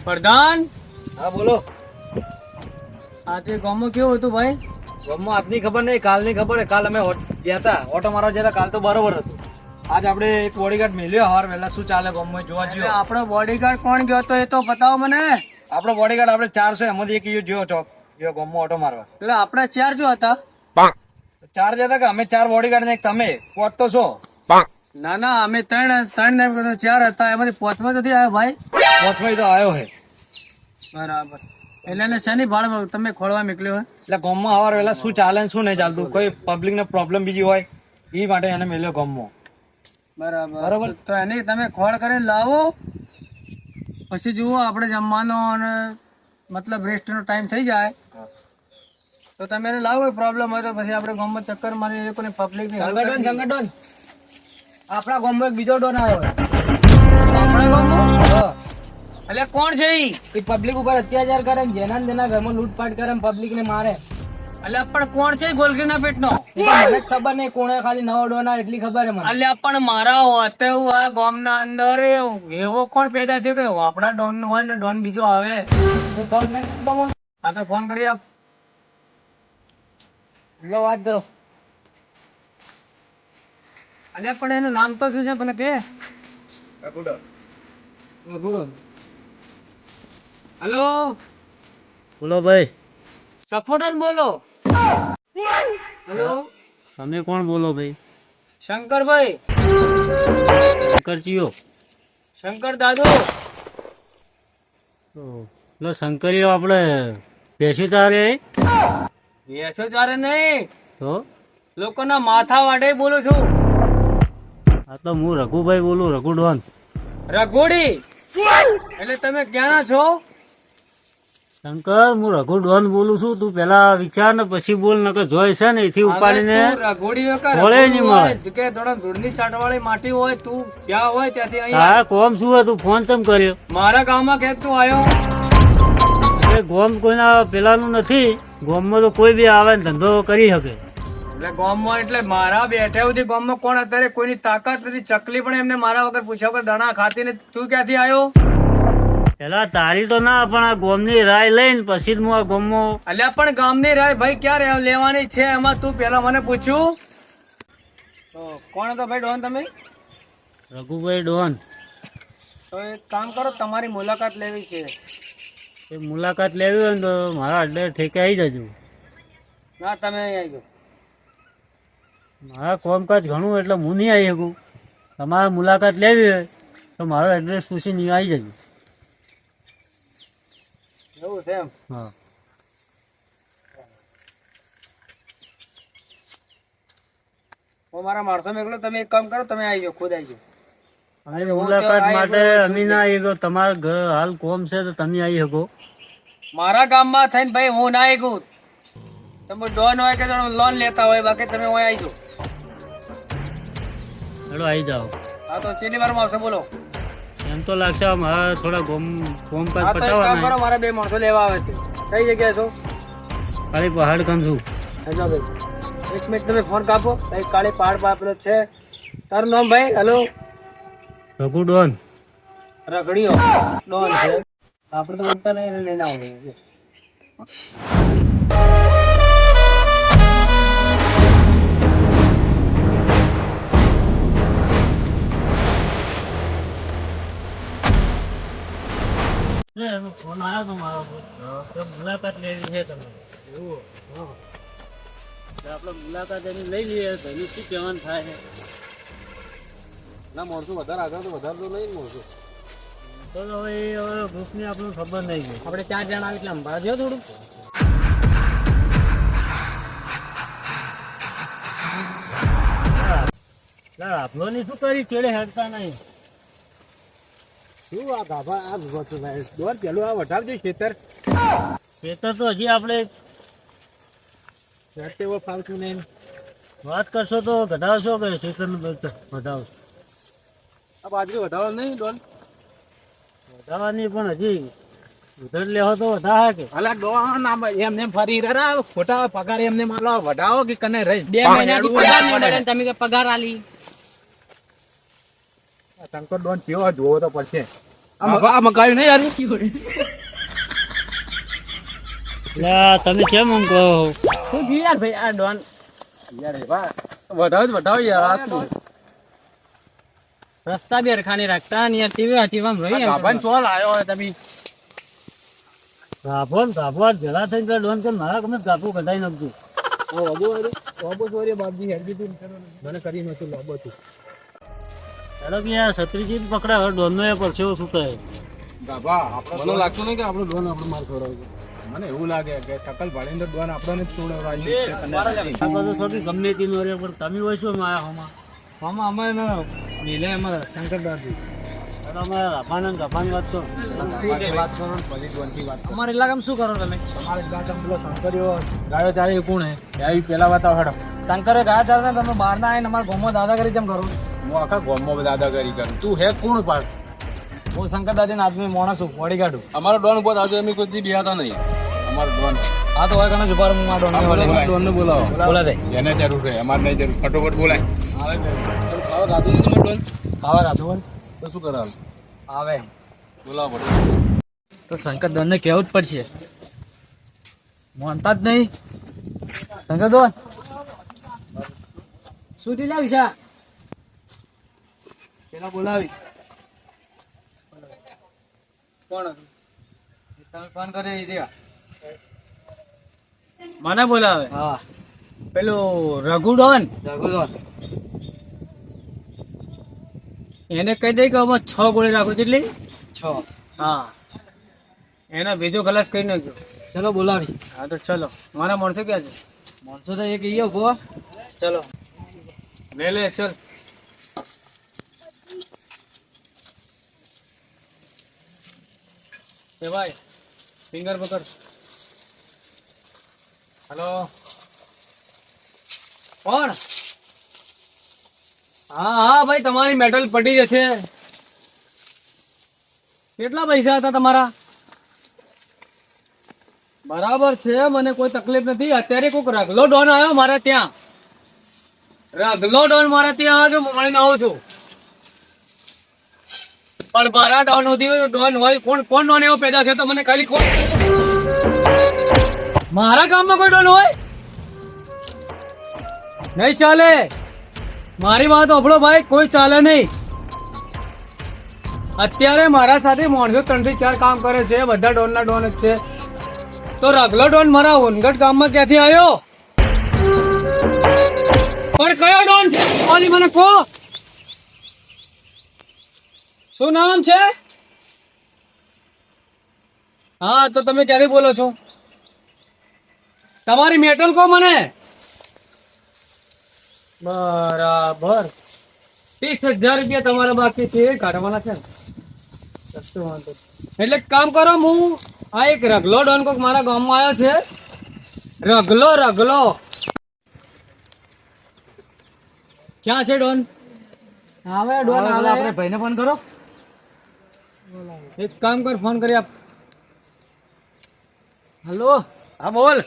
પ્રધાન હા બોલો. આજે ગામમાં કેવું હતું ભાઈ? ગામમાં આજની ખબર નહીં, કાલની ખબર છે. કાલ અમે ગયા હતા ઓટો મારવા ગયા હતા, કાલ તો બરોબર હતું. આજ આપણે એક બોડીગાર્ડ મેલ્યો હવાર વહેલા. શું ચાલે ગામમાં જોવા એટલે જ્યો? આપણો બોડીગાર્ડ કોણ ગયો હતો એ તો બતાવો મને. આપણો બોડીગાર્ડ આપણે 400 એમાંથી એક ગયો ચોક ગયો ગામમાં ઓટો મારવા. એટલે આપણે ચાર જો હતા. 4 જતા કે અમે 4 બોડીગાર્ડ ને એક તમે પોત તો છો. ના ના અમે ત્રણ ને ચાર હતા, એમાંથી પોચમાં નથી આવ્યો ભાઈ. પોતમાં તો આવ્યો હે. બરાબર. એટલે એને શેની ભાળ તમે ખોળવા મોકલ્યો હે? એટલે ગામમાં હવાર વહેલા શું ચાલે ને શું નહીં ચાલતું, કોઈ પબ્લિક ને પ્રોબ્લેમ બીજી હોય એ માટે એને મેલ્યો ગામમાં. બરાબર. તો એની તમે ખોળ કરીને લાવો, પછી જુઓ આપણે જમવાનો અને મતલબ રેસ્ટ નો ટાઈમ થઈ જાય તો તમે એને લાવો. પ્રોબ્લેમ હોય તો પછી આપણે ગામમાં ચક્કર મારી લોકોને પબ્લિક સંગઠન આપણા ગામમાં એક બીજો ડોન આવ્યો આપણા ગામમાં એટલે કોણ છે ઈ? એ પબ્લિક ઉપર અત્યાચાર કરે ને જેના ને તેના ઘરમાં લૂંટપાટ કરે પબ્લિક ને મારે. એટલે પણ કોણ છે ગોલકીના પેટનો? મને જ ખબર નહીં કોણે, ખાલી નવો ડોન આવે એટલી ખબર હે મને. એટલે પણ મારા હોતે આ ગામના અંદર એવો કોણ પેદા થયો કે આપણા ડોન નો હોય ને ડોન બીજો આવે? આ તો ફોન કરી આપ. લો વાત કરો. અલ્યા પણ એનું નામ તો શું છે મને કે? હેલો બોલો ભાઈ. સફોટર બોલો. હેલો તમે કોણ બોલો ભાઈ? શંકરભાઈ. શંકરજીઓ? શંકર દાદુ. પેલો શંકરીઓ આપણે બેસી તારે બેસો ચારે નહીં, તો લોકોના માથા વાટે બોલું છું. આ તો હું રઘુભાઈ બોલું, રઘુ ડોન. રઘોડી એટલે તમે ક્યાંના છો? શંકર, હું રઘુ ડોન બોલું છું. તું પેલા વિચાર ને પછી બોલ, નકર જોઈ છે ને એથી ઉપાડીને રઘોડીઓ કે ખોળે નહીં મળે. કે થોડા ધૂળની ચાટવાળી માટી હોય, તું જ્યાં હોય ત્યાંથી અહીંયા. તારા કોમ શું હતું? ફોન ચમ કર્યો? મારા ગામમાં કે તું આવ્યો? એ ગોમ કોઈના પેલાનું નથી. ગોમમાં તો કોઈ બી આવે ને ધંધો કરી શકે. એટલે ગામમાં એટલે મારા બેઠા સુધી ગામમાં કોણ અત્યારે કોઈની તાકાત નથી. ચકલી પણ એમને મારા વગર પૂછ્યા વગર દાણા ખાતી ને તું ક્યાંથી આવ્યો? પેલા તારી તો ના, પણ આ ગોમની રાય લઈને પછી જ હું આ ગોમમાં. અલ્યા પણ ગામની રાય ભાઈ ક્યારે લેવાની છે એમાં તું પેલા મને પૂછ્યું તો કોણ હતો ભાઈ ડોન તમે? રઘુભાઈ ડોન. તો એક કામ કરો, તમારી મુલાકાત લેવી છે. એ મુલાકાત લેવી હોય ને તો મારા અડ્ડે ઠેકે આવી જજો. ના તમે અહીં આવી જાઓ. મારા કામકાજ ઘણું એટલે હું નહીં આવી શકું. તમારે મુલાકાત લેવી હોય તો મારો એડ્રેસ પૂછીને આવી જજો. એવું છે એમ? હા. હું મારા માણસો મોકલો, તમે એક કામ કરો, તમે આવી જાઓ, ખુદ આવી જાઓ. અને મુલાકાત માટે અમે ના આવી ગયો. તમારા ઘર હાલ કોમ છે તો તમે આવી શકો. મારા ગામમાં થઈને ભાઈ હું ના આવી ગયું. તમે ડોન હોય કે લોન લેતા હોય, બાકી તમે અહીં આવી જાઓ. ચલો આવી જાઓ. હા તો ચેલી વારમાં આવશે બોલો? એમ તો લાગશે મારા થોડા કોમકાજ હા તો એક કામ કરો, પટાવવાના. મારા 2 માણસો લેવા આવે છે. કઈ જગ્યાએ છો? ખાલી પહાડ કમ છું. હેલો ભાઈ, 1 મિનિટ તમે ફોન કાપો. ભાઈ કાળી પહાડ પાપેલો છે. તારું નામ ભાઈ? Hello Raghu don. રખડીઓ ડોન છે. આપણે તો ઉડતા નહીં લઈને આવો. ફોન આવ્યો તો મારો, મુલાકાત લેવી છે તમે. એવું? હા. આપણે મુલાકાત એની લઈ લઈએ તો એનું શું કહેવાનું થાય છે? ના માણસો વધારે આગળ તો વધારે તો નહીં માણસો. તો હવે ગ્રુપની આપણને ખબર નહીં ગઈ. આપણે 4 જણા આવી એટલે અંબાડા જો થોડું. આપણો ની શું કરી ચેડે હેડતા નહીં. શું આ ગાભા આ દોર પેલું આ વટાવજો ખેતર. ખેતર તો હજી આપણે ફાવતું નહીં. વાત કરશો તો ઘટાડશો કે ખેતરનું વધાવશો? આ બાજરી વધારો નહીં ડોન? વધારવાની પણ હજી ઉધર લેવો તો વધારે કે અલા ડોન એમને ફરી રહ્યા ખોટા પગાર એમને માલો વઢાવો કે કને રહી 2 મહિનાથી પગાર નહીં મળે ને તમે કે પગાર આલી. શંકર ડોન કેવો જોવો તો પડશે. આ મકાયું નહીં યાર લે તમે કેમ આમ કહો શું થયું યાર ભાઈ આ ડોન વધાવ યાર આ શું રસ્તા બી હરખાની રાખતા ને યાર ટીવી વાંચીમાં રહી ગાભાન ચોલ આવ્યો હોય તમે ગાભો ભેળા થઈને પેલા ડોન કે મારા ગમે ગાભો કઢાઈ નાખજો મને કરી નતું લોબો તું ચાલો કે યાર છત્રીજી પકડા હવે ડોન નો એ પરસેવો શું કહે ગાભા મને લાગતું નહીં કે આપણો ડોન આપણો માર છોડાવજો મને એવું લાગે કે શકલ ભાળીને ડોન આપણને જ છોડાવરાય આ બધું થોડી ગમે તે નો રે પણ તમે હોય શું આયા હોમાં અમે નીલે અમારા શંકરદાસજી અમારે રાફાન વાત તો વાત કરો ને ભલી ડોનથી વાત કરો. અમારા ઇલાકામાં શું કરો તમે તમારે ઇલાકામાં પેલો શંકરીઓ ગાયો ચારે એ કોણ હે એ પેલા બતાવો હેડો શંકરે ગયા હતા તમે બહાર ના આવીને અમારા ગામમાં દાદાગીરી કેમ કરો હું આખા ગામમાં દાદાગીરી કરું તું હે કોણ પાસ હું શંકરદાસજી ના આદમી માણસ છું વડી કાઢું અમારો ડોન ઉભો આવજો અમે કોઈ દી બેહતા નહીં અમારો ડોન હા તો હોય કણ જુબાર હું આ ડોન ડોન ને બોલાવો બોલા દે એને જરૂર છે અમારે નહીં જરૂર ફટોફટ બોલાય ખાવા ગાધું છે તમારે ડોન આવા રાધુવન તો શું કરાવું આવે બોલાવો પડે તો શંકર દોન ને કહેવું જ પડશે માનતા જ નહીં શંકર દોન શું થયું લ્યા વિશા પેલા બોલાવી કોણ હતું તમે ફોન કર્યો એ દેવા મને બોલાવે હા પેલું રઘુ ડોન રઘુ દોન એને કહી દઈ કે અમે 6 ગોળી રાખું છું એટલી 6 હા એના બીજો ખલાસ કરી નાખ્યો ચલો બોલાવી હા તો ચલો મારા માણસો ક્યાં છે માણસો તો એક ઈ ઉભો ચલો લે ચલ એ ભાઈ ફિંગર પકડ હેલો કોણ હા ભાઈ તમારી મેટલ પટી જશે કેટલા પૈસા હતા તમારા બરાબર છે મને કોઈ તકલીફ નથી અત્યારે કોઈક રગલો ડોન આવ્યો મારે ત્યાં રગલો ડોન મારે ત્યાં આવ્યો છું મળીને આવું છું પણ મારા ડોન સુધી ડોન હોય કોણ ડોન એવો પેદા થયો તો મને ખાલી કોણ મારા ગામમાં કોઈ ડોન હોય નહીં ચાલે મારી વાત સાંભળો ભાઈ કોઈ ચાલે નહીં અત્યારે મારા સાથે માણસો 3 થી 4 કામ કરે છે બધા ડોન ના ડોન જ છે તો રગલો ડોન મારા હોનગઢ ગામમાં ક્યાંથી આવ્યો પણ કયો ડોન છે ઓલી મને કહો શું નામ છે હા તો તમે ક્યાંથી બોલો છો તમારી મેટલ કહો મને બરાબર 30,000 રૂપિયા તમારા બાકી છે એ કાઢવાના છે ને કશું વાંધો નહીં. એટલે એક કામ કરો હું આ એક રગલો ડોન કોક મારા ગામમાં આવ્યો છે રગલો ક્યાં છે ડોન આવે ડોન આવે આપણે ભાઈને ફોન કરો એક કામ કર ફોન કરી આપ હેલો હા બોલ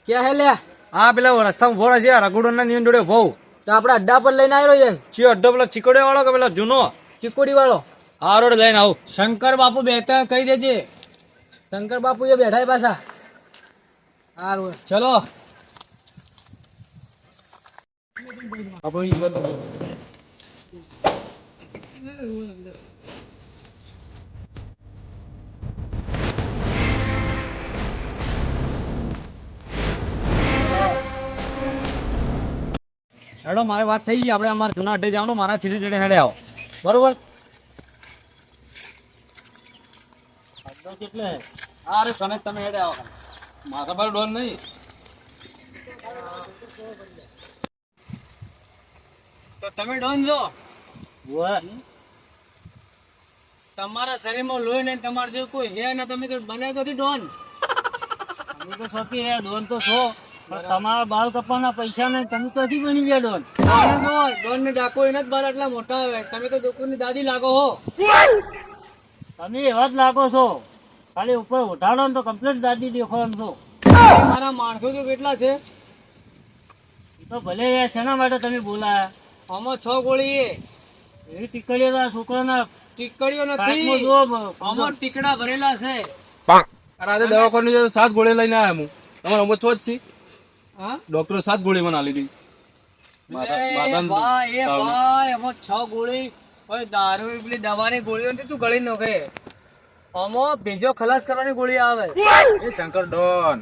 ક્યાં હે લ્યા હા પેલા રસ્તામાં ઉભો રહે છે રઘુડો ના નિયમ જોડે બહુ તો આપડે અડ્ડા પર લઈને આવ્યો છે ચિયો અડ્ડો પેલો ચીકડે વાળો કે પેલો જૂનો ચીકોડી વાળો આ રોડ લઈને આવું શંકર બાપુ બેઠા કહી દેજે શંકર બાપુ એ બેઠા છે પાછા હારું ચલો હેડો મારી વાત થઈ ગઈ આપણે અમારા જૂના અડ્ડે જવાનું મારા સીધી જોડે હેડે આવો બરોબર કેટલે હા અરે તમે તમે હેડે આવો માથા પર ડોન નહીં તો તમે ડોન છો તમારા શરીરમાં લોહી નહીં તમારે જેવું કોઈ હે ને તમે તો બન્યા તો ડોન તમે તો સતી હે ડોન તો છો પણ તમારા બાલ કપાના પૈસા નહીં તમે તો હજી બની ગયા ડોન ડોન ને ડાકો એના જ બાલ આટલા મોટા આવે તમે તો દુકાનની દાદી લાગો હો તમે એવા જ લાગો છો ખાલી ઉપર ઉઠાડો ને તો કમ્પ્લીટ દાદી દેખો એમ છો મારા માણસો તો કેટલા છે તો ભલે શેના માટે તમે બોલાયા આમાં 6 ગોળી એવી ટીકડીઓ છોકરાના ટીકડીઓ સાઈડમાં નથી, જુઓ, આમાં ટીકડા ભરેલા છે. અરે આજે દવાખાને જતો 7 ગોળી લઈને આવ્યા હું. તમારે અમે છો જ છી. હા? ડોક્ટરે 7 ગોળી મને આલી દીધી. ભાઈ, એમાં 6 ગોળી ઓય દારૂ પેલી દવાની ગોળીઓ નથી તું ગળી નાખે. આમાં ભેજો ખલાસ કરવાની ગોળી આવે. એ શંકર ડોન,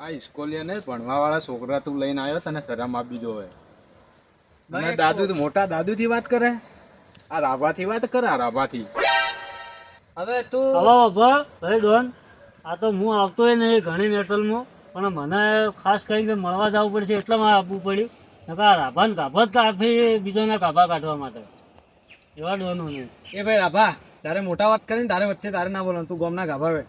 આ ઇસ્કોલિયા ને ભણવા વાળા છોકરા તું લઈને આવ્યો તને શરમ આપી જોવે. અને દાદુ તો મોટા દાદુ થી વાત કરે, આ રાભા થી વાત કરે, આ રાભા થી. હવે તું હલો બાબા, ભાઈ ડોન, આ તો હું આવતોય નહીં ઘણી મેટલમાં, પણ મને ખાસ કરીને મળવા જવું પડશે એટલે મારે આપવું પડ્યું. નકર રાભાને ગાભા જ કાપી બીજોના ગાભા કાઢવા માટે એવા ડોનો નહીં. એ ભાઈ રાભા, તારે મોટા વાત કરીને તારે વચ્ચે તારે ના બોલવાનું. તું ગોમના ગાભા હોય,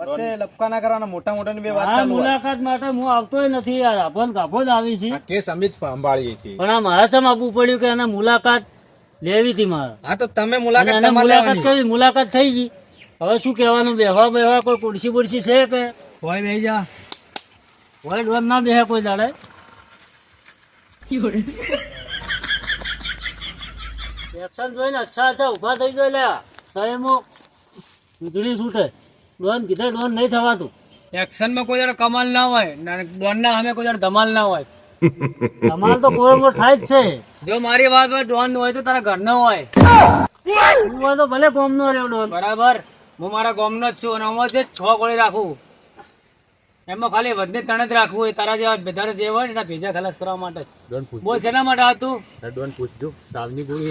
વચ્ચે લપકા ના કરવાના. મોટા મોટાની બે વાત આ ચાલુ હોય. મુલાકાત માટે હું આવતોય નથી. આ રાભાને ગાભો જ આવી છે, આ કેસ અમે જ સંભાળીએ છીએ. પણ આ મારે ચમ આપવું પડ્યું કે એને મુલાકાત લેવી હતી મારે. હા તો તમે અને મુલાકાત એને તમારે મુલાકાત લેવાની. કરી, મુલાકાત થઈ ગઈ. હવે શું કહેવાનું? બેહવા કોઈ કુર્સી બુરસી છે કે હોય બેહી જા. હોય ડોન ના બેહે કોઈ દાડે. એક્શન જોઈને અચ્છા ઉભા થઈ ગયો લ્યા. સાહેબો વીજળી છૂટે. ડોન કીધે ડોન નહીં થવાતું. એક્શનમાં કોઈ જણ કમાલ ના હોય, ડોનના સામે કોઈ જણ ધમાલ ના હોય. તમારે તો કોરમોર થાય જ છે. જો મારી વાત હોય ડોન હોય તો તારા ઘરનો હોય. તું હોય તો ભલે કોમનો રહ્યો ડોન. બરાબર, હું મારા ગામનો જ છું અને આમાં જે 6 ગોળી રાખું એમાં ખાલી વધને 3 જ રાખવું હોય. તારા જેવા બધા જે હોય ને એના ભેજા ખલાસ કરવા માટે. બોલ શેના માટે હતું?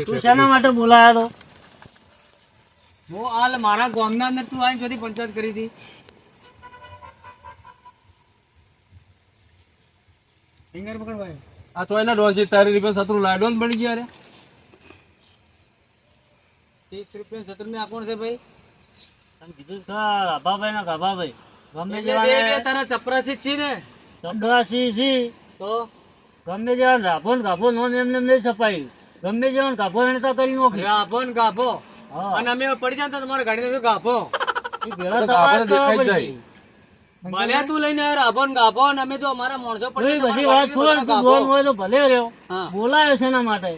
તું શેના માટે બોલાયો તો? હું હાલ મારા ગામના ને તું આવીને ચોથી પંચાયત કરી હતી. ફિંગર પકડ ભાઈ. આ તો એના ડોન છે, તારી રીપન શત્રુ લાય ડોન બની ગયા રે. 30 રૂપિયા સત્તર ને કોણ છે ભાઈ? તને કીધું કે રાભાભાઈ ના ગાભાભાઈ ગમે એટલે બે જેવા તારા ચપરાસી જ છે ને ચપરાસી છી તો ગમે જેવા રાભો ને ગાભો નો એમને નહીં છપાયું. ગમે જેવા ગાભો એને તો કરી નોખી. ગાભો ને ગાભો. હા. અને અમે પડી જાય તો તમારા ગાડી ગાભો. એ ભેળા તો ગાભો થવા તો દેખાઈ જ પડશે. જાય. ભલે તું લઈને આવ્યો રાભો ને ગાભો અને અમે જો અમારા માણસો કોઈ પડી બધી વાત છોડ, તું ડોન હોય તો ભલે રહ્યો. હા. બોલાયો છે એના માટે.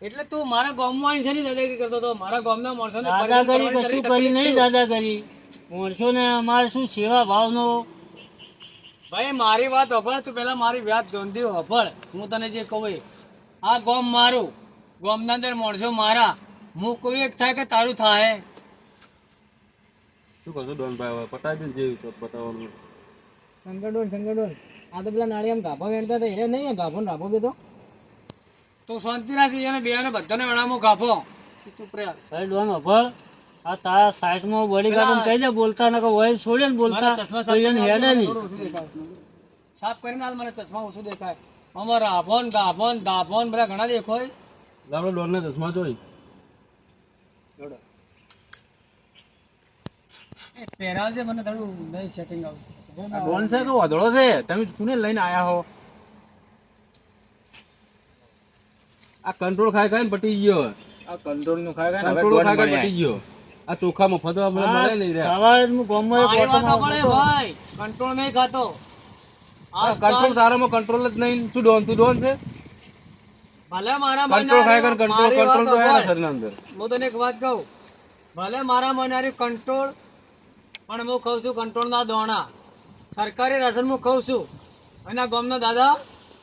એટલે તું મારા ગામમાં આવીને શેની દાદાગીરી કરતો હતો? મારા ગામના માણસોને દાદાગીરી પરેશાન કશું કરવાની કરી નહીં. તકલીફ શું? દાદાગીરી માણસો ને અમારે શું સેવા ભાવનો. ભાઈ મારી વાત હભળ, તું પેલા મારી વાત ગોંધી હભળ. હું તને જે કહું એ. આ ગામ મારું, ગામના અંદર માણસો મારા. હું કોઈ એક થાય કે તારું થાય. શું કહો છો ડોન ભાઈ? હવે પતાવી દે જે પતાવવાનું. શંકરડોન આ તો પેલા નાળિયામ ગાભા વેણતા હતા એ નહીં ગાભો ને રાભો બેતો તું શાંતિ રાખી એને બેને બધાને વડામો કાપો. ચૂપ રહે. ભાઈ ડોન અભળ, આ તારા સાઈડમાં બોડીગાર્ડ કહી દે બોલતા નકર હોય છોડે ને બોલતા મારા ચશ્મા તો એને હેડે નહીં. થોડું ઓછું દેખાય. સાફ કરીને હાલ મને ચશ્મા ઓછું દેખાય. અમારા રાભોન ગાભોન દાભોન બધા ઘણા દેખાય. આપણે ડોન ને ચશ્મા જોઈ. એ પહેરાવજે મને થોડું નહીં સેટિંગ આવું. આ ડોન છે તો વાદળો છે, તમે કોને લઈને આયા હો? આ કંટ્રોલ ખાય ખાય ને પટી ગયો. આ કંટ્રોલ નું ખાય ખાય ને કંટ્રોલ ખાય ખાય પટી ગયો. આ ચોખા મફત મને મળે નહીં રે. સવારનું ગામમાં એક મારી વાત ઓટો સાંભળે ભાઈ, કંટ્રોલ નહીં ખાતો. આ કંટ્રોલ તારામાં કંટ્રોલ જ નહીં. શું ડોન? તું ડોન છે? ભલે મારા કંટ્રોલ ખાય ખાય કંટ્રોલ મારી વાત કંટ્રોલ તો હે ને સાંભળ. શરીરના અંદર. હું તને એક વાત કહું, ભલે મારા મને કંટ્રોલ, પણ હું કહું છું કંટ્રોલ ના દોણા. સરકારી રાશન હું કહું છું અને આ ગામનો દાદા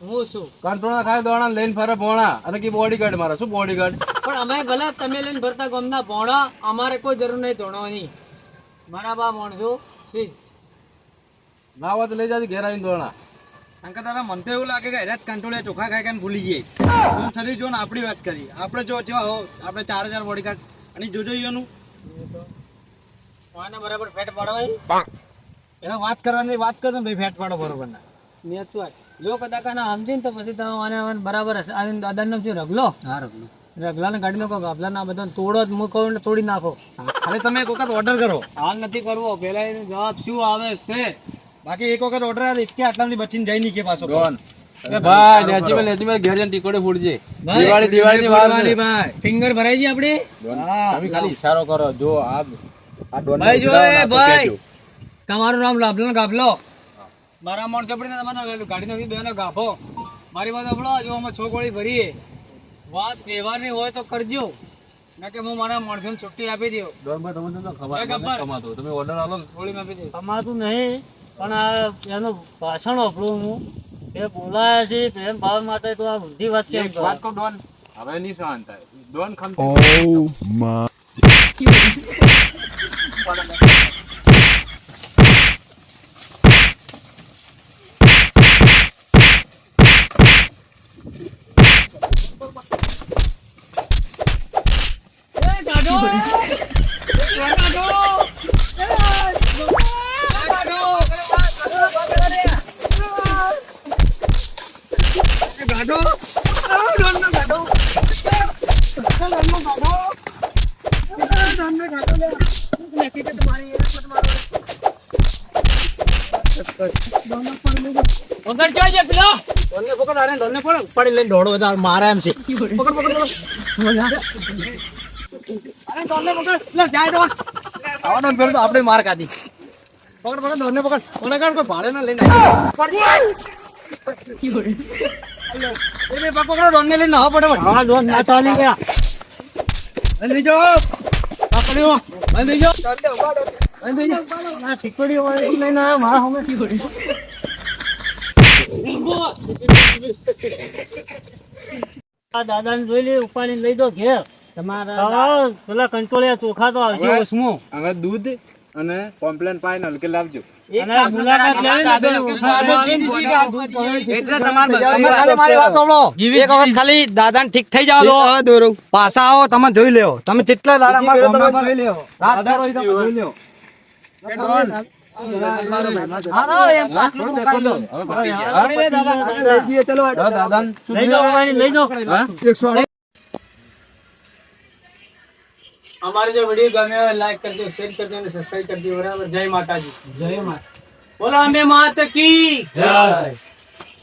હું છું. કંટ્રોલ ના ખાય દોણા લઈને ફરે ભોણા અને કે બોડીગાર્ડ મારા. શું બોડીગાર્ડ? પણ અમે ભલે તમે લઈને ભરતા ગામના ભોણા, અમારે કોઈ જરૂર નહીં ધોણવાની. મારા બા માણસો સી ના હોય તો લઈ જાજે ઘેર આવીને દોણા. શંકર દાદા, મને તો એવું લાગે કે હેરાત કંટ્રોલ ચોખા ખાઈ ખાઈને ભૂલી જઈએ. શરીર જો ને આપણી વાત કરી. આપણે જો જેવા હો આપણે 4000 બોડીગાર્ડ અને જોજો એનું આને બરાબર ફેટ પાડવાય. એનો વાત કરવાની વાત કરો ને ભાઈ, ફેટ પાડો બરોબર ના. મેં તો જો કદાચ ના સમજીને તો પછી તમે આને બરાબર હશે. આવીને દાદાનું નામ શું? રગલો. હા રગલો. રગલાને કાઢી નાખો, ગાભલાના બધા તોડો જ હું કહું ને તોડી નાખો. ખાલી તમે એક વખત ઓર્ડર કરો. હાલ નથી કરવો, પેલા એનો જવાબ શું આવે છે. બાકી એક વખત ઓર્ડર આવે કે આટલાની બચીને જઈ નહીં કે પાછો ડોન ભાઈ નેચીમાં ઘેર જઈને ટીકોડે ફૂટજે. દિવાળી ની વાર છે. ભાઈ. ફિંગર ભરાઈ ગઈ આપડે. તમે ખાલી ઈશારો કરો. જો આ ડોન ભાઈ જો એ ભાઈ, તમારું નામ લાભલો ને ગાભલો. મારા માણસો પડીને તમારા ગાડી નો બેનો ગાભો. મારી વાત સાંભળો, જો અમે 6 ગોળી ભરીએ વાત વ્યવહારની હોય તો કરજો ના કે હું મારા માણસોને છુટ્ટી આપી દઉં કમાતું નહીં પણ આ એનું ભાષણ વાપરું હું એ બોલાયા છે પ્રેમ ભાવ માટે તો આ બધી વાત કેમ એક વાત કહું ડોન, હવે નહીં સહન થાય. ડોન ખમતી વગર જોજે પેલો ડોનને પકડ, અરે ડોનને પકડ, ઉપાડી લઈને દોડો બધા મારે એમ છે. પકડ પકડ પકડ. અરે ડોનને પકડ, લે જાય ડોન. આવા ડોન પેલો તો આપણે માર ખાધી. પકડ પકડ ડોનને પકડ. કોને કાઢ કોઈ ભાડે ના લઈને આવી. એ બે પકડો ડોનને લઈને આવો ફટાફટ. હા ડોન ના ચાલી ગયા લઈ જાઓ. પકડ્યો. લઈ જાઓ. લઈ જાઓ. આ ઠીકડી વાળી લઈને આવ્યો મારા સામે આ દાદાને જોઈ લે ઉપાડીને લઈ દો ઘેર તમારા પેલા કંટ્રોલિયા ચોખા તો આવશે ઓછમું હવે દૂધ અને કોમ્પ્લેન પાય નલકે લાવજો. અને મુલાકાત લેવી ને એટલે તમારે ખાલી મારી વાત સાંભળો. એક વખત ખાલી દાદાને ઠીક થઈ જાવ દો. પાછા આવો તમે જોઈ લેવો. તમે કેટલા દાડા મારા ગામમાં જોઈ લેવો. રાત કરો એ તમે જોઈ લેવો. અમારે જો વિડીયો ગમે હોય લાઈક કરજો, શેર કરજો અને સબસ્ક્રાઇબ કરજો. બરાબર. જય માતાજી. જય માતા. બોલો અંબે માત કી જય.